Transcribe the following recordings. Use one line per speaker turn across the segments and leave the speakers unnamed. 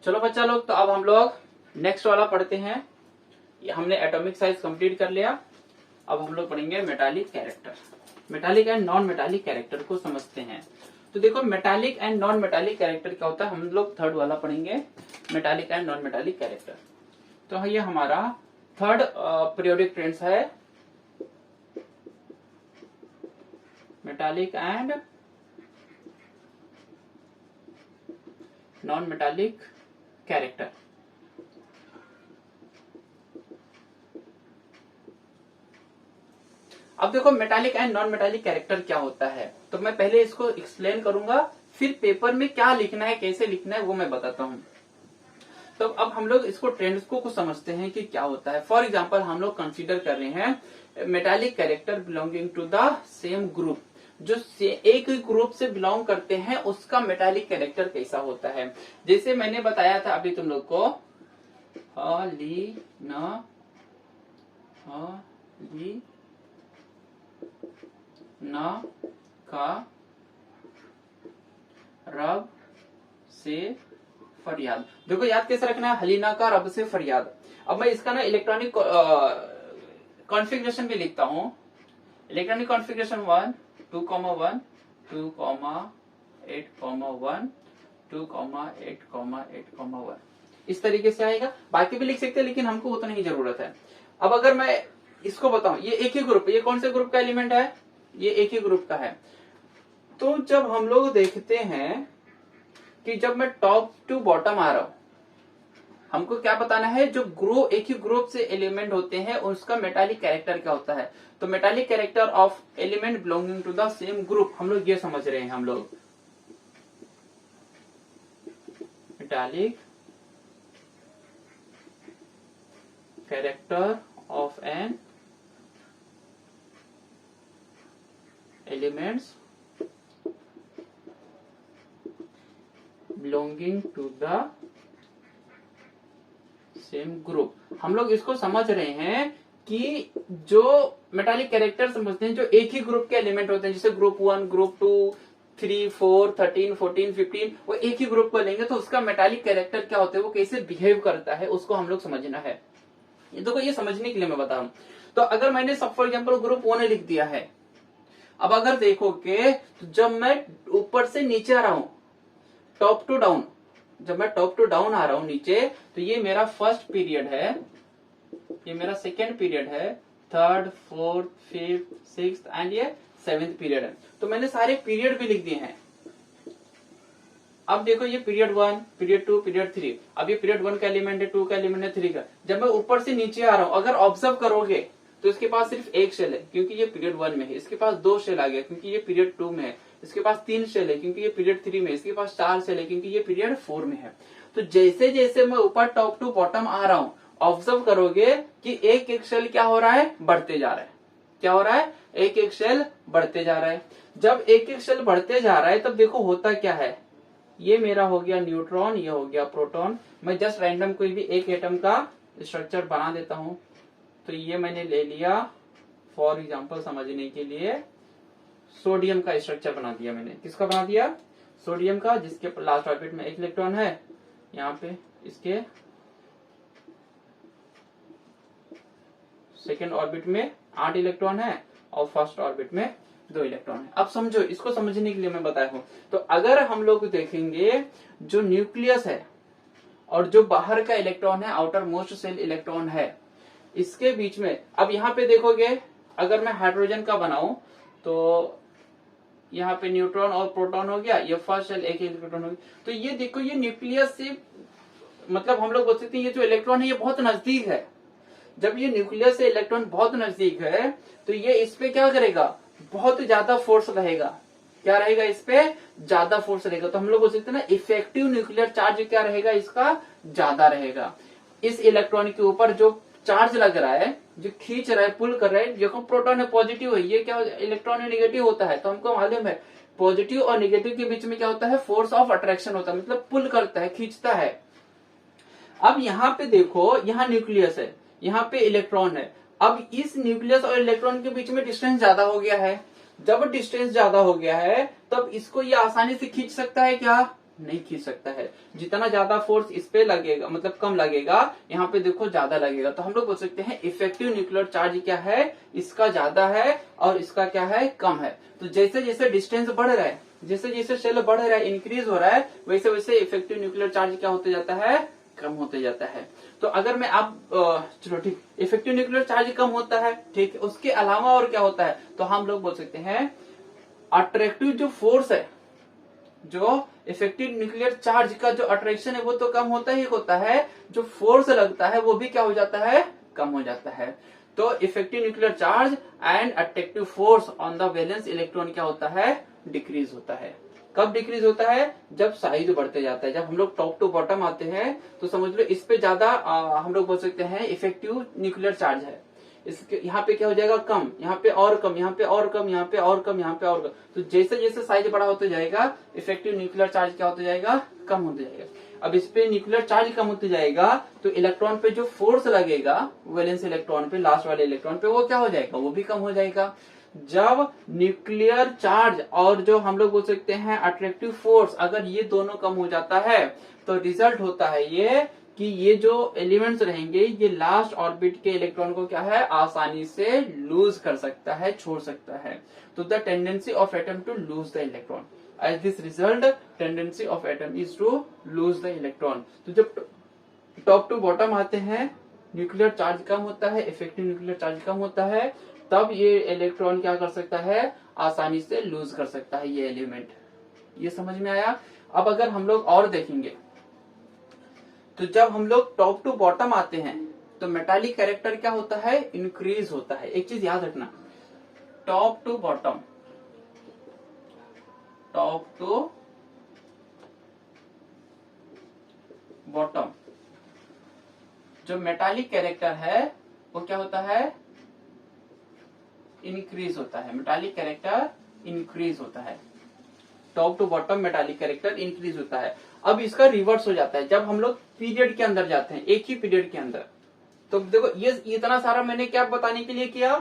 चलो बच्चा लोग, तो अब हम लोग नेक्स्ट वाला पढ़ते हैं। ये हमने एटॉमिक साइज कंप्लीट कर लिया। अब हम लोग पढ़ेंगे metallic character. Metallic and non metallic character को समझते हैं। तो देखो, metallic and non metallic character क्या होता है, हम लोग थर्ड वाला पढ़ेंगे, metallic and non metallic character. तो ये हमारा थर्ड पीरियोडिक ट्रेंड्स है, metallic and non metallic character. अब देखो, metallic and non metallic character क्या होता है, तो मैं पहले इसको एक्सप्लेन करूंगा, फिर पेपर में क्या लिखना है, कैसे लिखना है, वो मैं बताता हूं। तो अब हम लोग इसको ट्रेंड्स को कुछ समझते हैं कि क्या होता है। फॉर एग्जांपल हम लोग कंसीडर कर रहे हैं metallic character belonging to the same group, जो एक ही ग्रुप से बिलोंग करते हैं, उसका मेटालिक कैरेक्टर कैसा होता है। जैसे मैंने बताया था अभी तुम लोग को, ली न ली न का रब से फरियाद। देखो याद कैसे रखना है, हलीना का रब से फरियाद। अब मैं इसका ना इलेक्ट्रॉनिक कॉन्फ़िगरेशन भी लिखता हूं। इलेक्ट्रॉनिक कॉन्फ़िगरेशन 1 2,1 2,8,1 2,8,8,1 इस तरीके से आएगा। बाकी भी लिख सकते हैं, लेकिन हमको उतना ही जरूरत है। अब अगर मैं इसको बताऊं, ये एक ही ग्रुप, ये कौन से ग्रुप का एलिमेंट है, ये एक ही ग्रुप का है। तो जब हम लोग देखते हैं कि जब मैं टॉप टू बॉटम आ रहा हूं, हमको क्या बताना है, जो ग्रुप एक ही ग्रुप से एलिमेंट होते हैं उसका मेटालिक कैरेक्टर क्या होता है। तो metallic character of element belonging to the same group, हम लोग ये समझ रहे हैं। हम लोग metallic character of an elements belonging to the same group, हम लोग इसको समझ रहे हैं कि जो मेटालिक कैरेक्टर समझते हैं, जो एक ही ग्रुप के एलिमेंट होते हैं, जैसे ग्रुप 1 ग्रुप 2 3 4 13 14 15, वो एक ही ग्रुप को लेंगे तो उसका मेटालिक कैरेक्टर क्या होता है, वो कैसे बिहेव करता है, उसको हम लोग समझना है। ये देखो, ये समझने के लिए मैं बता रहा हूं। तो अगर मैंने सब फॉर एग्जाम्पल ग्रुप 1 लिख दिया है, अब अगर देखोगे तो जब मैं ऊपर से नीचे आ रहा हूं, टॉप टू डाउन, जब मैं टॉप टू डाउन आ रहा हूं नीचे, तो ये मेरा फर्स्ट पीरियड है, ये मेरा सेकेंड पीरियड है, third fourth fifth sixth and ये सेवेंथ पीरियड है। तो मैंने सारे पीरियड भी लिख दिए हैं। अब देखो, ये पीरियड 1 पीरियड 2 पीरियड 3, अब ये पीरियड 1 का एलिमेंट है, 2 का एलिमेंट है, 3 का। जब मैं ऊपर से नीचे आ रहा हूं, अगर ऑब्जर्व करोगे तो इसके पास सिर्फ एक शेल है क्योंकि ये पीरियड 1 में है, इसके पास 2 शेल आ गया क्योंकि ये पीरियड 2 में है, इसके पास 3 शेल है क्योंकि ये पीरियड 3 में है, इसके पास 4 शेल है क्योंकि ये पीरियड 4 में है। तो जैसे जैसे मैं ऊपर टॉप टू बॉटम आ रहा हूं, ऑब्जर्व करोगे कि एक एक शेल क्या हो रहा है, बढ़ते जा रहा है। क्या हो रहा है, एक एक शेल बढ़ते जा रहा है। जब एक एक शेल बढ़ते जा रहा है, तब देखो होता क्या है, ये मेरा हो गया न्यूट्रॉन, ये हो गया प्रोटॉन। मैं जस्ट रैंडम कोई भी एक एटम का स्ट्रक्चर बना देता हूं। तो ये मैंने ले लिया फॉर एग्जांपल समझने के लिए, सोडियम का स्ट्रक्चर बना दिया मैंने। किसका बना दिया, सोडियम का, जिसके लास्ट ऑर्बिट में एक इलेक्ट्रॉन है, यहाँ पे इसके सेकेंड ऑर्बिट में 8 इलेक्ट्रॉन है और फर्स्ट ऑर्बिट में 2 इलेक्ट्रॉन है। अब समझो, इसको समझने के लिए मैं बताया हूं। तो अगर हम लोग देखेंगे, जो न्यूक्लियस है और जो बाहर का इलेक्ट्रॉन है, आउटर मोस्ट सेल इलेक्ट्रॉन है, इसके बीच में, अब यहाँ पे देखोगे, अगर मैं हाइड्रोजन का बनाऊं तो यहाँ पे न्यूट्रॉन और प्रोटॉन हो गया, ये फर्स्ट शेल एक इलेक्ट्रॉन हो गया। तो ये देखो, ये न्यूक्लियस से मतलब हम लोग बोल सकते हैं ये जो इलेक्ट्रॉन है ये बहुत नजदीक है। जब ये न्यूक्लियस से इलेक्ट्रॉन बहुत नजदीक है, तो ये इस पे क्या करेगा, बहुत ज्यादा फोर्स रहेगा। क्या रहेगा, इस पे ज्यादा फोर्स रहेगा। तो हम लोग बोल सकते हैं ना, इफेक्टिव न्यूक्लियर चार्ज क्या रहेगा, इसका ज्यादा रहेगा। इस इलेक्ट्रॉन के ऊपर जो चार्ज लग रहा है, जो खींच रहा है, पुल कर रहा है, जो प्रोटॉन है पॉजिटिव है, ये क्या इलेक्ट्रॉन है नेगेटिव होता है। तो हमको मालूम है पॉजिटिव और नेगेटिव के बीच में क्या होता है, फोर्स ऑफ अट्रैक्शन होता है, मतलब पुल करता है, खींचता है। अब यहाँ पे देखो, यहाँ न्यूक्लियस है, यहाँ पे इलेक्ट्रॉन है। अब इस न्यूक्लियस और इलेक्ट्रॉन के बीच में डिस्टेंस ज्यादा हो गया है। जब डिस्टेंस ज्यादा हो गया है, तब इसको ये आसानी से खींच सकता है क्या, नहीं खींच सकता है। जितना ज्यादा फोर्स इस पे लगेगा मतलब कम लगेगा, यहाँ पे देखो ज्यादा लगेगा। तो हम लोग बोल सकते हैं इफेक्टिव न्यूक्लियर चार्ज क्या है, इसका ज्यादा है और इसका क्या है, कम है। तो जैसे जैसे डिस्टेंस बढ़ रहा है, जैसे जैसे शेल बढ़ रहा है, इंक्रीज हो रहा है, वैसे वैसे इफेक्टिव न्यूक्लियर चार्ज क्या होते जाता है, कम होते जाता है। तो अगर मैं आप चलो ठीक, इफेक्टिव न्यूक्लियर चार्ज कम होता है, ठीक, उसके अलावा और क्या होता है, तो हम लोग बोल सकते हैं अट्रैक्टिव जो फोर्स है, जो इफेक्टिव न्यूक्लियर चार्ज का जो अट्रैक्शन है वो तो कम होता ही होता है, जो फोर्स लगता है वो भी क्या हो जाता है, कम हो जाता है। तो effective nuclear charge and attractive force on the valence electron क्या होता है, डिक्रीज होता है। कब डिक्रीज होता है, जब साइज बढ़ते जाता है। जब हम लोग टॉप टू बॉटम आते हैं तो समझ लो इस पे ज्यादा हम लोग बोल सकते हैं इफेक्टिव न्यूक्लियर चार्ज है, इसके यहाँ पे क्या हो जाएगा, कम, यहाँ पे और कम, यहाँ पे और कम, यहाँ पे और कम, यहाँ पे और कम। तो जैसे जैसे साइज बड़ा होते जाएगा इफेक्टिव न्यूक्लियर चार्ज क्या होता जाएगा, कम होते जाएगा। अब इस पे न्यूक्लियर चार्ज कम होते जाएगा तो इलेक्ट्रॉन पे जो फोर्स लगेगा वैलेंस इलेक्ट्रॉन पे, लास्ट वाले इलेक्ट्रॉन पे, वो क्या हो जाएगा, वो भी कम हो जाएगा। जब न्यूक्लियर चार्ज और जो हम लोग बोल सकते हैं अट्रैक्टिव फोर्स, अगर ये दोनों कम हो जाता है तो रिजल्ट होता है ये कि ये जो एलिमेंट्स रहेंगे ये लास्ट ऑर्बिट के इलेक्ट्रॉन को क्या है, आसानी से लूज कर सकता है, छोड़ सकता है। तो the tendency of atom to lose the electron, as this result tendency of atom is to lose the electron. तो जब टॉप टू बॉटम आते हैं, न्यूक्लियर चार्ज कम होता है, इफेक्टिव न्यूक्लियर चार्ज कम होता है, तब ये इलेक्ट्रॉन क्या कर सकता है, आसानी से लूज कर सकता है ये एलिमेंट। ये समझ में आया। अब अगर हम लोग और देखेंगे तो जब हम लोग टॉप टू बॉटम आते हैं तो मेटालिक कैरेक्टर क्या होता है, इंक्रीज होता है। एक चीज याद रखना, top to bottom, top to bottom जो मेटालिक कैरेक्टर है वो क्या होता है, इंक्रीज होता है। मेटालिक कैरेक्टर इंक्रीज होता है, top to bottom metallic character increase होता है। अब इसका रिवर्स हो जाता है जब हम लोग पीरियड के अंदर जाते हैं, एक ही पीरियड के अंदर। तो देखो ये इतना सारा मैंने क्या बताने के लिए किया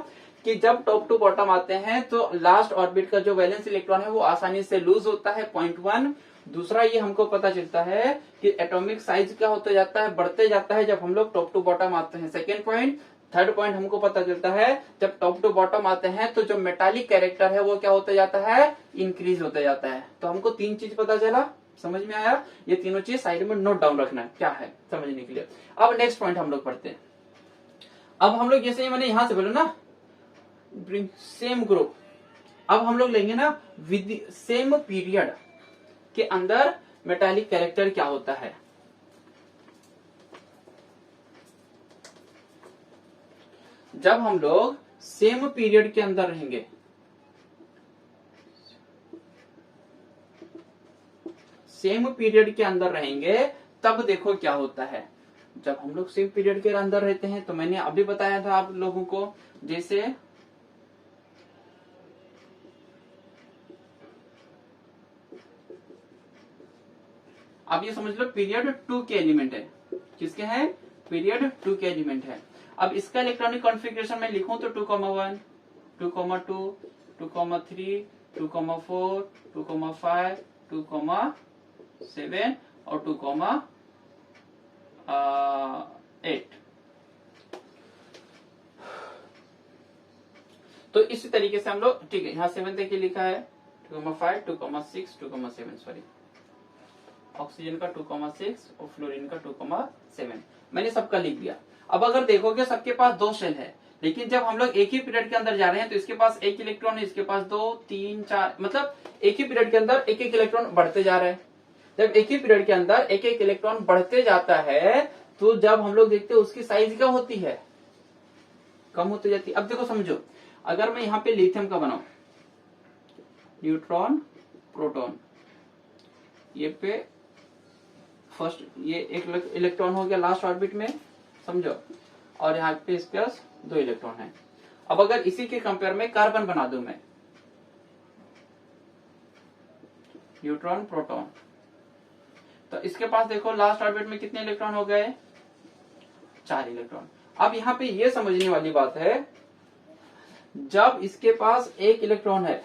कि जब टॉप टू बॉटम आते हैं तो लास्ट ऑर्बिट का जो वैलेंस इलेक्ट्रॉन है वो आसानी से लूज होता है, पॉइंट 1। दूसरा ये हमको पता चलता है कि एटॉमिक साइज क्या होता जाता है, बढ़ते जाता है जब हम लोग टॉप टू बॉटम आते हैं, सेकेंड पॉइंट। थर्ड पॉइंट हमको पता चलता है जब टॉप टू बॉटम आते हैं तो जो मेटालिक कैरेक्टर है वो क्या होता जाता है, इंक्रीज होता जाता है। तो हमको तीन चीज पता चला, समझ में आया। ये तीनों चीज साइड में नोट डाउन रखना है क्या है, समझने के लिए। अब नेक्स्ट पॉइंट हम लोग पढ़ते हैं। अब हम लोग जैसे मैंने यहां से बोला ना, सेम ग्रुप, अब हम लोग लेंगे ना विद सेम पीरियड के अंदर मेटालिक कैरेक्टर क्या होता है। जब हम लोग सेम पीरियड के अंदर रहेंगे, सेम पीरियड के अंदर रहेंगे तब देखो क्या होता है। जब हम लोग सेम पीरियड के अंदर रहते हैं तो मैंने अभी बताया था आप लोगों को, जैसे अब ये समझ लो पीरियड 2 के एलिमेंट है, किसके हैं, पीरियड 2 के एलिमेंट है। अब इसका इलेक्ट्रॉनिक कॉन्फ़िगरेशन में लिखूं तो 2,1, 2,2, 2,3, 2,4, 2,5, 2,7 और 2,8। तो इसी तरीके से हम लोग, ठीक है, यहाँ 7 तक लिखा है, 2,5, 2,6, 2,7, सॉरी, ऑक्सीजन का 2,6 और फ्लोरीन का 2,7 मैंने सबका लिख दिया। अब अगर देखोगे सबके पास 2 शेल है, लेकिन जब हम लोग एक ही पीरियड के अंदर जा रहे हैं तो इसके पास 1 इलेक्ट्रॉन है, इसके पास 2, 3, 4, मतलब एक ही पीरियड के अंदर एक एक इलेक्ट्रॉन बढ़ते जा रहे हैं। जब एक ही पीरियड के अंदर एक एक इलेक्ट्रॉन बढ़ते जाता है तो जब हम लोग देखते हैं उसकी साइज क्या होती है, कम होती जाती है। अब देखो समझो, अगर मैं यहाँ पे लिथियम का बनाऊं, न्यूट्रॉन प्रोटॉन, ये पे फर्स्ट ये एक इलेक्ट्रॉन हो गया लास्ट ऑर्बिट में, समझो, और यहाँ पे इसके पास 2 इलेक्ट्रॉन है। अब अगर इसी के कंपेयर में कार्बन बना दूं मैं, न्यूट्रॉन प्रोटॉन, तो इसके पास देखो लास्ट ऑर्बिट में कितने इलेक्ट्रॉन हो गए, 4 इलेक्ट्रॉन। अब यहाँ पे ये समझने वाली बात है, जब इसके पास 1 इलेक्ट्रॉन है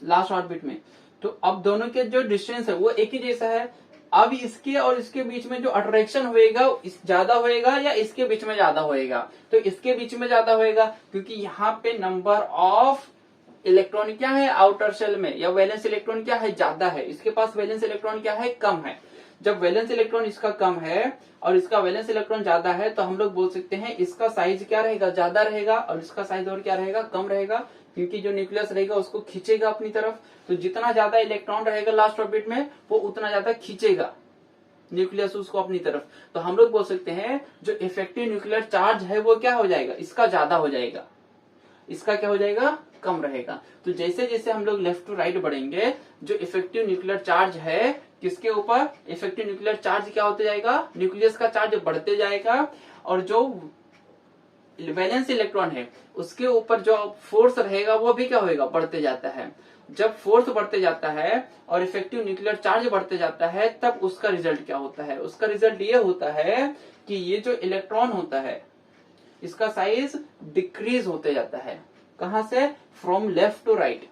लास्ट ऑर्बिट में तो अब दोनों के जो डिस्टेंस है वो एक ही जैसा है। अब इसके और इसके बीच में जो अट्रैक्शन होएगा ज्यादा होएगा या इसके बीच में ज्यादा होएगा? तो इसके बीच में ज्यादा होएगा, क्योंकि यहाँ पे नंबर ऑफ इलेक्ट्रॉन क्या है आउटर शेल में, या वैलेंस इलेक्ट्रॉन क्या है ज्यादा है, इसके पास वैलेंस इलेक्ट्रॉन क्या है कम है। जब वैलेंस इलेक्ट्रॉन इसका कम है और इसका वैलेंस इलेक्ट्रॉन ज्यादा है, तो हम लोग बोल सकते हैं इसका साइज क्या रहेगा ज्यादा रहेगा और इसका साइज और क्या रहेगा कम रहेगा, क्योंकि जो न्यूक्लियस रहेगा उसको खींचेगा अपनी तरफ। तो जितना ज्यादा इलेक्ट्रॉन रहेगा लास्ट ऑर्बिट में वो उतना ज्यादा खींचेगा न्यूक्लियस उसको अपनी तरफ। तो हम लोग बोल सकते हैं जो इफेक्टिव न्यूक्लियर चार्ज है वो क्या हो जाएगा, इसका ज्यादा हो जाएगा, इसका क्या हो जाएगा कम रहेगा। तो जैसे जैसे हम लोग लेफ्ट टू राइट बढ़ेंगे, जो इफेक्टिव न्यूक्लियर चार्ज है किसके ऊपर, इफेक्टिव न्यूक्लियर चार्ज क्या होते जाएगा, न्यूक्लियस का चार्ज बढ़ते जाएगा, और जो वैलेंस इलेक्ट्रॉन है उसके ऊपर जो फोर्स रहेगा वो भी क्या होएगा बढ़ते जाता है। जब फोर्स बढ़ते जाता है और इफेक्टिव न्यूक्लियर चार्ज बढ़ते जाता है, तब उसका रिजल्ट क्या होता है, उसका रिजल्ट ये होता है कि ये जो इलेक्ट्रॉन होता है इसका साइज डिक्रीज होते जाता है। कहां से, from left to right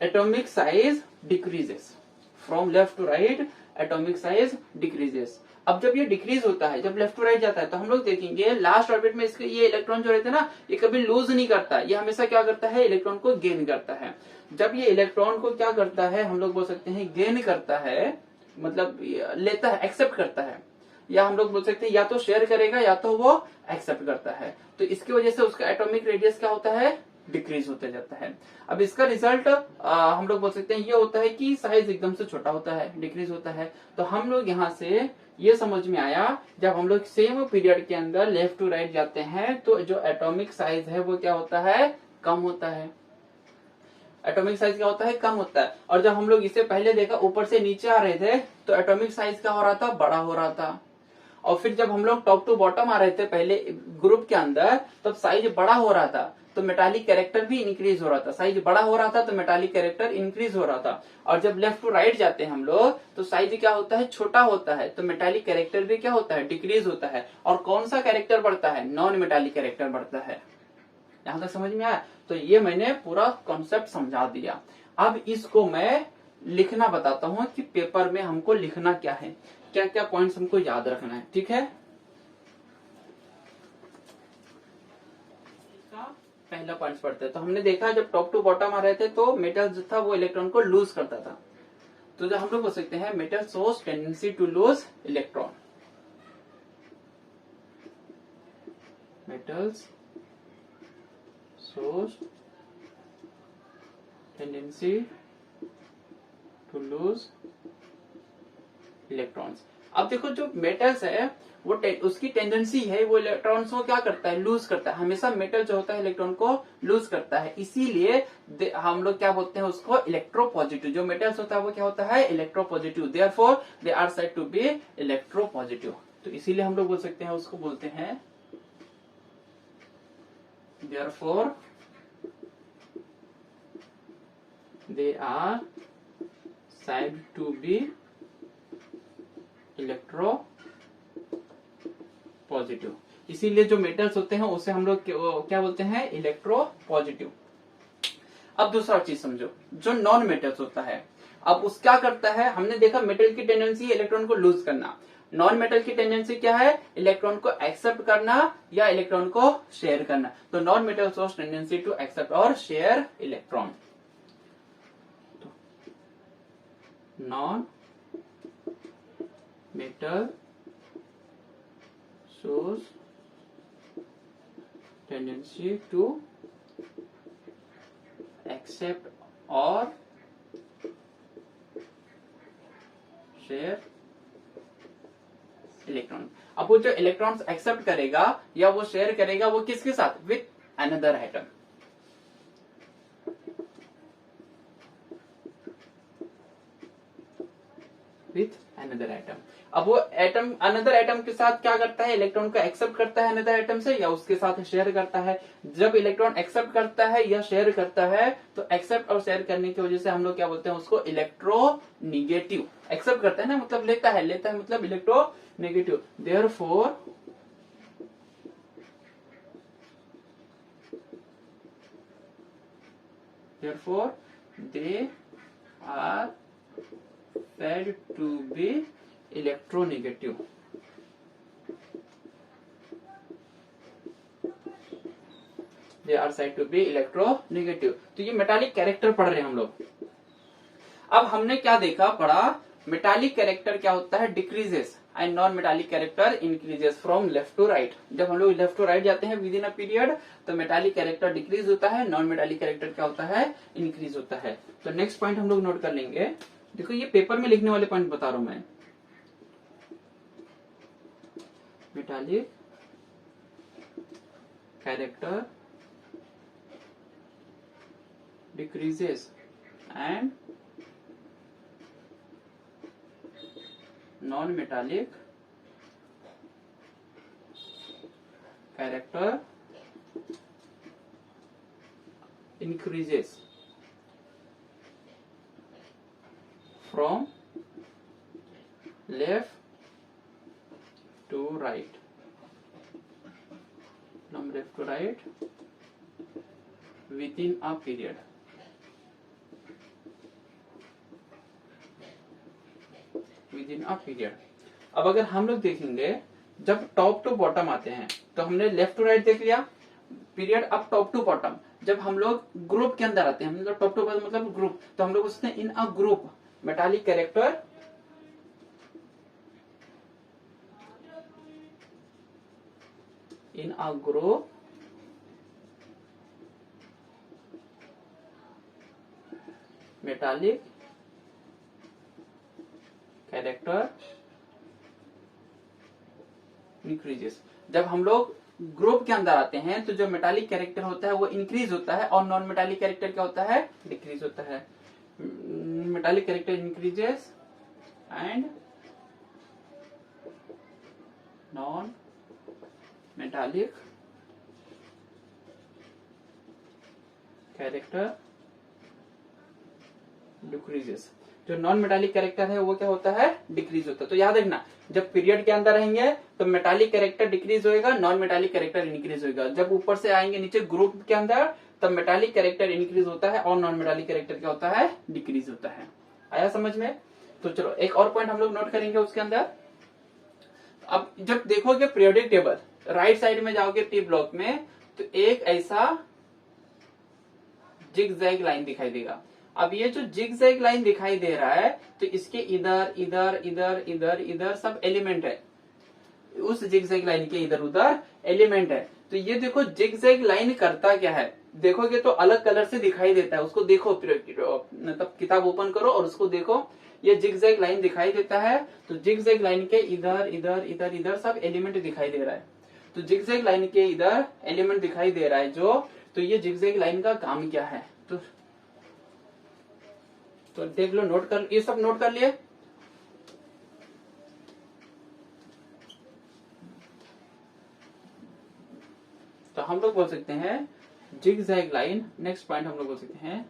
atomic size decreases, from left to right atomic size decreases. अब जब ये डिक्रीज होता है, जब लेफ्ट टू राइट जाता है, तो हम लोग देखेंगे लास्ट ऑर्बिट में इसके ये इलेक्ट्रॉन जो रहते हैं ना, ये कभी लूज नहीं करता, ये हमेशा क्या करता है इलेक्ट्रॉन को गेन करता है। जब ये इलेक्ट्रॉन को क्या करता है, हम लोग बोल सकते हैं गेन करता है, मतलब लेता है, एक्सेप्ट करता है, या हम लोग बोल सकते हैं या तो शेयर करेगा या तो वो एक्सेप्ट करता है। तो इसकी वजह से उसका एटॉमिक रेडियस क्या होता है डिक्रीज होते जाता है। अब इसका रिजल्ट हम लोग बोल सकते हैं ये होता है कि साइज एकदम से छोटा होता है, डिक्रीज होता है। तो हम लोग यहाँ से ये समझ में आया, जब हम लोग सेम पीरियड के अंदर लेफ्ट टू राइट जाते हैं तो जो एटॉमिक साइज है वो क्या होता है कम होता है, एटॉमिक साइज क्या होता है कम होता है। और जब हम लोग इसे पहले देखा ऊपर से नीचे आ रहे थे तो एटॉमिक साइज क्या हो रहा था बड़ा हो रहा था। और फिर जब हम लोग टॉप टू बॉटम आ रहे थे पहले ग्रुप के अंदर, तब साइज बड़ा हो रहा था तो मेटालिक कैरेक्टर भी इंक्रीज हो रहा था, साइज बड़ा हो रहा था तो मेटालिक कैरेक्टर इंक्रीज हो रहा था। और जब लेफ्ट टू राइट जाते हैं हम लोग तो साइज क्या होता है छोटा होता है, तो मेटालिक कैरेक्टर भी क्या होता है डिक्रीज होता है। और कौन सा कैरेक्टर बढ़ता है, नॉन मेटालिक कैरेक्टर बढ़ता है। यहां तक समझ में आया? तो ये मैंने पूरा कॉन्सेप्ट समझा दिया। अब इसको मैं लिखना बताता हूं कि पेपर में हमको लिखना क्या है, क्या क्या पॉइंट्स हमको याद रखना है, ठीक है। पहला पॉइंट पढ़ते हैं। तो हमने देखा जब टॉप टू बॉटम आ रहे थे तो मेटल जो था वो इलेक्ट्रॉन को लूज करता था। तो जो हम लोग बोल सकते हैं metal shows tendency to lose electron, metals shows tendency to lose electrons. अब देखो जो मेटल्स है वो उसकी टेंडेंसी है वो इलेक्ट्रॉन्स को क्या करता है लूज करता है, हमेशा मेटल जो होता है इलेक्ट्रॉन को लूज करता है। इसीलिए हम लोग क्या बोलते हैं उसको इलेक्ट्रोपॉजिटिव, जो मेटल्स होता है वो क्या होता है electropositive, therefore they are said to be electropositive. तो इसीलिए हम लोग बोल सकते हैं उसको बोलते हैं therefore they are said to be electropositive. इसीलिए जो मेटल्स होते हैं उसे हम लोग क्या बोलते हैं इलेक्ट्रो पॉजिटिव। अब दूसरा चीज समझो, जो नॉन मेटल्स होता है, अब उस क्या करता है, हमने देखा मेटल की टेंडेंसी इलेक्ट्रॉन को लूज करना, नॉन मेटल की टेंडेंसी क्या है इलेक्ट्रॉन को एक्सेप्ट करना या इलेक्ट्रॉन को शेयर करना। तो non metal shows tendency to accept और share electron, non metal shows tendency to accept or share electron. अब वो जो इलेक्ट्रॉन्स एक्सेप्ट करेगा या वो शेयर करेगा वो किसके साथ, with another atom, with another atom. अब वो एटम अनदर एटम के साथ क्या करता है, इलेक्ट्रॉन को एक्सेप्ट करता है अनदर एटम से या उसके साथ शेयर करता है। जब इलेक्ट्रॉन एक्सेप्ट करता है या शेयर करता है तो एक्सेप्ट और शेयर करने की वजह से हम लोग क्या बोलते हैं उसको इलेक्ट्रोनेगेटिव। एक्सेप्ट करता है ना मतलब लेता है, लेता है मतलब electronegative. Therefore they are said to be electronegative. They are said to be electronegative. तो ये मेटालिक कैरेक्टर पढ़ रहे हैं हम लोग। अब हमने क्या देखा पढ़ा, मेटालिक कैरेक्टर क्या होता है, decreases, and non metallic character increases from left to right. जब हम लोग लेफ्ट टू राइट जाते हैं विद इन अ पीरियड तो मेटालिक कैरेक्टर डिक्रीज होता है, नॉन मेटालिक कैरेक्टर क्या होता है, इंक्रीज होता है। तो नेक्स्ट पॉइंट हम लोग नोट कर लेंगे। देखो ये पेपर में लिखने वाले पॉइंट बता रहा हूं मैं। Metallic character decreases and non metallic character increases from left to right, from left to right within a period. Within a period. अब अगर हम लोग देखेंगे जब टॉप टू बॉटम आते हैं तो हमने लेफ्ट टू राइट देख लिया पीरियड। अब टॉप टू बॉटम जब हम लोग ग्रुप के अंदर आते हैं, मतलब टॉप टू बॉटम मतलब ग्रुप, तो हम लोग उसने in a group metallic character in a group metallic character increases. जब हम लोग ग्रुप के अंदर आते हैं तो जो मेटालिक कैरेक्टर होता है वो इंक्रीज होता है और नॉन मेटालिक कैरेक्टर क्या होता है, डिक्रीज होता है। Metallic character increases and non metallic character decreases. जो नॉन मेटालिक कैरेक्टर है वो क्या होता है, डिक्रीज होता है। तो याद रखना जब पीरियड के अंदर रहेंगे तो मेटालिक कैरेक्टर डिक्रीज होएगा, नॉन मेटालिक कैरेक्टर इंक्रीज होएगा। जब ऊपर से आएंगे नीचे ग्रुप के अंदर तब मेटालिक कैरेक्टर इंक्रीज होता है और नॉन मेटालिक कैरेक्टर क्या होता है, डिक्रीज होता है। आया समझ में? तो चलो एक और पॉइंट हम लोग नोट करेंगे उसके अंदर। अब जब देखोगे पीरियोडिक टेबल राइट साइड में जाओगे टी ब्लॉक में तो एक ऐसा जिगजैग लाइन दिखाई देगा। अब ये जो जिगजैग लाइन दिखाई दे रहा है तो इसके इधर इधर इधर इधर इधर सब एलिमेंट है, उस जिगजैग लाइन के इधर उधर एलिमेंट है। तो ये देखो जिगजैग लाइन करता क्या है, देखोगे तो अलग कलर से दिखाई देता है। उसको देखो मतलब किताब ओपन करो और उसको देखो, ये जिगजैग लाइन दिखाई देता है। तो जिगजैग लाइन के इधर इधर इधर इधर सब एलिमेंट दिखाई दे रहा है। तो जिगजैग लाइन के इधर एलिमेंट दिखाई दे रहा है जो, तो ये जिगजैग लाइन का काम क्या है, तो देख लो, नोट कर, ये सब नोट कर लिए। तो हम लोग बोल सकते हैं जिगजैग लाइन। नेक्स्ट पॉइंट हम लोग बोल सकते हैं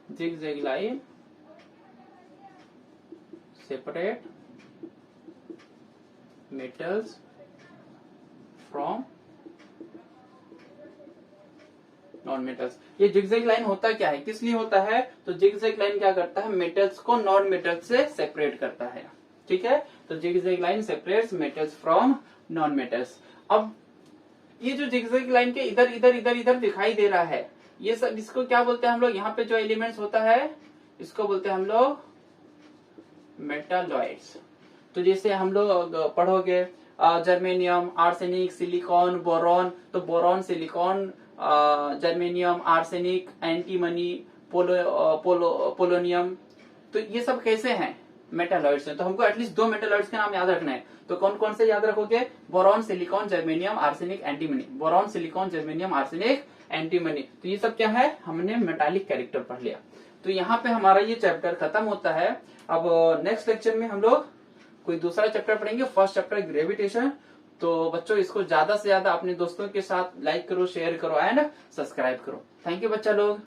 zigzag line separate metals from non metals. ये जिगजैग लाइन होता क्या है, किस लिए होता है, तो जिगजैग लाइन क्या करता है, मेटल्स को नॉन मेटल्स से सेपरेट करता है। ठीक है, तो zigzag line separates metals from non metals. अब ये जो जिगजैग लाइन के इधर इधर इधर इधर दिखाई दे रहा है, ये सब इसको क्या बोलते हैं हम लोग, यहाँ पे जो एलिमेंट्स होता है इसको बोलते हैं हम लोग मेटालॉइड्स। तो जैसे हम लोग पढ़ोगे जर्मेनियम, आर्सेनिक, सिलिकॉन, बोरॉन, तो boron, silicon, germanium, arsenic, antimony, polonium, तो ये सब कैसे हैं, मेटालॉइड्स हैं। तो हमको एटलीस्ट 2 मेटालॉइड्स के नाम याद रखना है। तो कौन कौन से याद रखोगे, boron, silicon, germanium, arsenic, antimony. Boron, silicon, germanium, arsenic, antimony. तो ये सब क्या है, हमने मेटालिक कैरेक्टर पढ़ लिया। तो यहाँ पे हमारा ये चैप्टर खत्म होता है। अब नेक्स्ट लेक्चर में हम लोग कोई दूसरा चैप्टर पढ़ेंगे, फर्स्ट चैप्टर ग्रेविटेशन। तो बच्चों इसको ज्यादा से ज्यादा अपने दोस्तों के साथ लाइक करो, शेयर करो एंड सब्सक्राइब करो। थैंक यू बच्चा लोग।